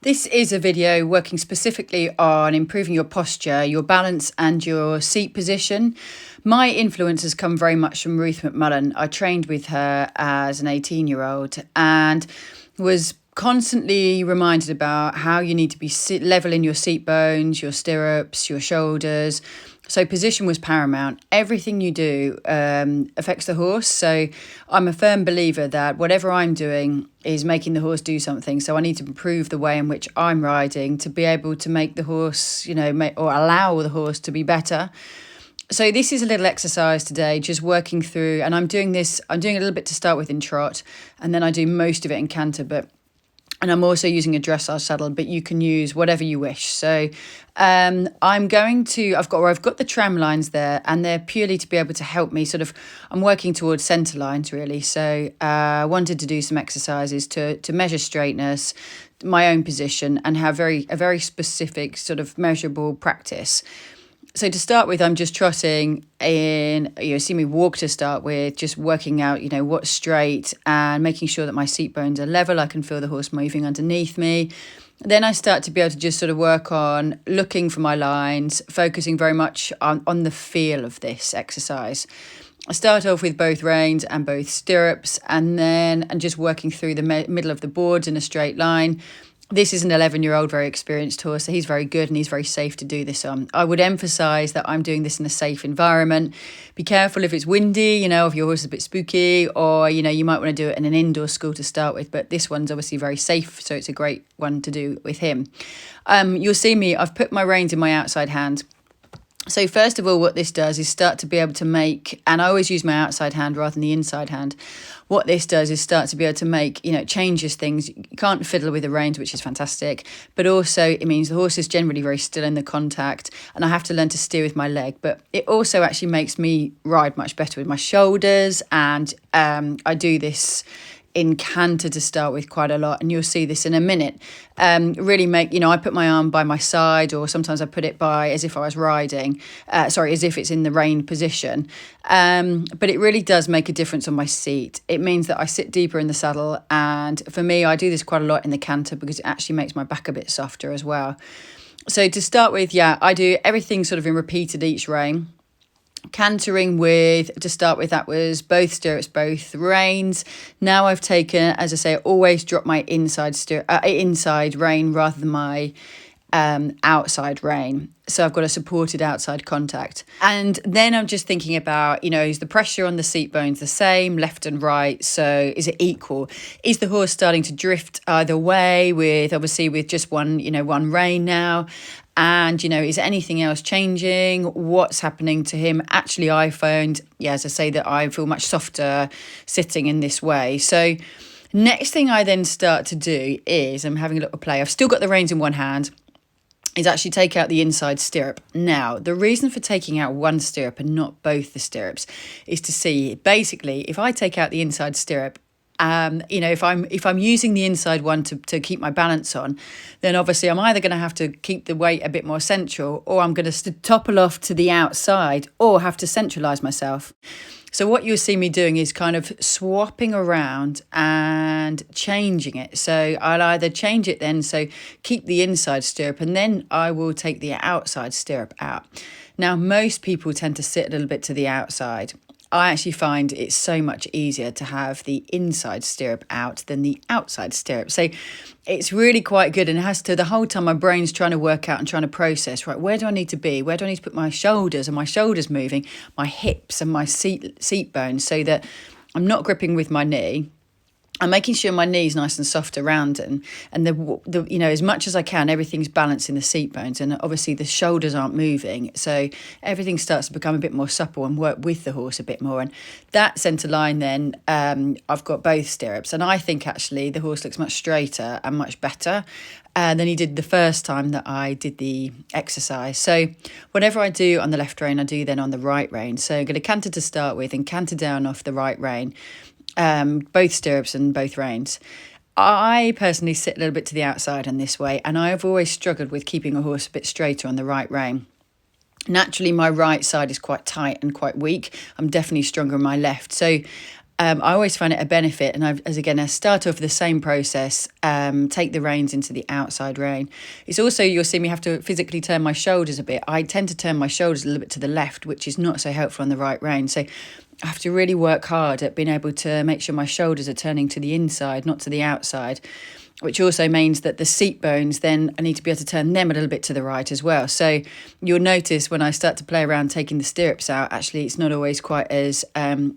This is a video working specifically on improving your posture, your balance and your seat position. My influence has come very much from Ruth McMullen. I trained with her as an 18-year-old and was constantly reminded about how you need to be level in your seat bones, your stirrups, your shoulders. So position was paramount. Everything you do affects the horse. So I'm a firm believer that whatever I'm doing is making the horse do something. So I need to improve the way in which I'm riding to be able to make the horse, or allow the horse to be better. So this is a little exercise today, just working through, and I'm doing a little bit to start with in trot, and then I do most of it in canter, and I'm also using a dressage saddle, but you can use whatever you wish. So I've got the tram lines there, and they're purely to be able to help me I'm working towards centre lines really. So I wanted to do some exercises to measure straightness, my own position, and have a very specific sort of measurable practice. So to start with, I'm just trotting in, see me walk to start with, just working out, what's straight and making sure that my seat bones are level. I can feel the horse moving underneath me. Then I start to be able to just sort of work on looking for my lines, focusing very much on the feel of this exercise. I start off with both reins and both stirrups, and just working through the middle of the boards in a straight line. This is an 11-year-old, very experienced horse, so he's very good and he's very safe to do this on. I would emphasise that I'm doing this in a safe environment. Be careful if it's windy, if your horse is a bit spooky, or, you might want to do it in an indoor school to start with, but this one's obviously very safe, so it's a great one to do with him. You'll see me, I've put my reins in my outside hand. So first of all, what this does is start to be able to make, and I always use my outside hand rather than the inside hand. What this does is start to be able to make, changes things. You can't fiddle with the reins, which is fantastic, but also it means the horse is generally very still in the contact, and I have to learn to steer with my leg. But it also actually makes me ride much better with my shoulders, and I do this in canter to start with quite a lot, and you'll see this in a minute. Really make, I put my arm by my side, or sometimes I put it by as if I was riding, as if it's in the rein position. But it really does make a difference on my seat. It means that I sit deeper in the saddle, and for me, I do this quite a lot in the canter because it actually makes my back a bit softer as well. So to start with, I do everything sort of in repeated each rein. Cantering to start with, that was both stirrups, both reins. Now I've taken, as I say, always drop my inside rein rather than my outside rein. So I've got a supported outside contact. And then I'm just thinking about, is the pressure on the seat bones the same, left and right? So is it equal? Is the horse starting to drift either way with just one rein now? And, is anything else changing? What's happening to him? Actually, I found, as I say, that I feel much softer sitting in this way. So next thing I then start to do is, I'm having a little play. I've still got the reins in one hand, is actually take out the inside stirrup. Now, the reason for taking out one stirrup and not both the stirrups is to see, basically, if I take out the inside stirrup, if I'm using the inside one to keep my balance on, then obviously I'm either going to have to keep the weight a bit more central, or I'm going to topple off to the outside, or have to centralise myself. So what you'll see me doing is kind of swapping around and changing it. So I'll either change it then, so keep the inside stirrup, and then I will take the outside stirrup out. Now, most people tend to sit a little bit to the outside. I actually find it's so much easier to have the inside stirrup out than the outside stirrup. So it's really quite good, and it has to, the whole time my brain's trying to work out and trying to process, right, where do I need to be? Where do I need to put my shoulders? And my shoulders moving, my hips and my seat bones, so that I'm not gripping with my knee. I'm making sure my knee's nice and soft around, and the as much as I can, everything's balanced in the seat bones, and obviously the shoulders aren't moving, so everything starts to become a bit more supple and work with the horse a bit more. And that centre line, then I've got both stirrups, and I think actually the horse looks much straighter and much better than he did the first time that I did the exercise. So whatever I do on the left rein, I do then on the right rein. So I'm going to canter to start with and canter down off the right rein. Both stirrups and both reins. I personally sit a little bit to the outside in this way, and I've always struggled with keeping a horse a bit straighter on the right rein. Naturally, my right side is quite tight and quite weak. I'm definitely stronger on my left. So I always find it a benefit. And I start off with the same process, take the reins into the outside rein. It's also, you'll see me have to physically turn my shoulders a bit. I tend to turn my shoulders a little bit to the left, which is not so helpful on the right rein. So I have to really work hard at being able to make sure my shoulders are turning to the inside, not to the outside, which also means that the seat bones, then I need to be able to turn them a little bit to the right as well. So you'll notice when I start to play around taking the stirrups out, actually it's not always quite as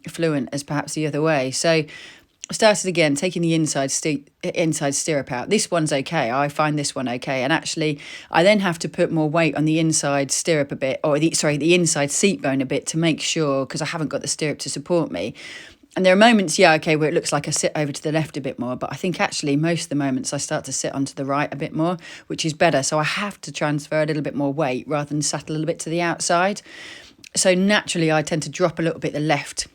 fluent as perhaps the other way. So I started again, taking the inside stirrup out. This one's okay. I find this one okay. And actually, I then have to put more weight on the inside stirrup a bit, or the inside seat bone a bit, to make sure, because I haven't got the stirrup to support me. And there are moments, where it looks like I sit over to the left a bit more, but I think actually most of the moments I start to sit onto the right a bit more, which is better. So I have to transfer a little bit more weight rather than settle a little bit to the outside. So naturally I tend to drop a little bit the left.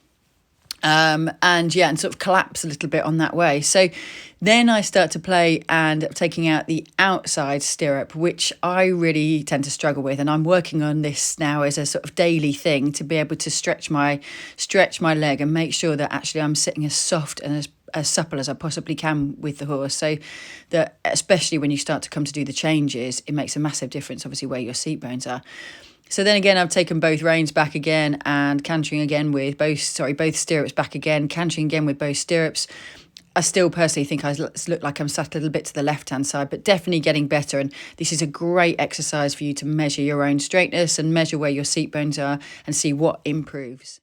And sort of collapse a little bit on that way. So then I start to play and taking out the outside stirrup, which I really tend to struggle with. And I'm working on this now as a sort of daily thing, to be able to stretch my leg and make sure that actually I'm sitting as soft and as supple as I possibly can with the horse, so that especially when you start to come to do the changes, it makes a massive difference, obviously, where your seat bones are. So then again, I've taken both reins back again and cantering again with both stirrups back again, cantering again with both stirrups. I still personally think I look like I'm sat a little bit to the left-hand side, but definitely getting better. And this is a great exercise for you to measure your own straightness and measure where your seat bones are and see what improves.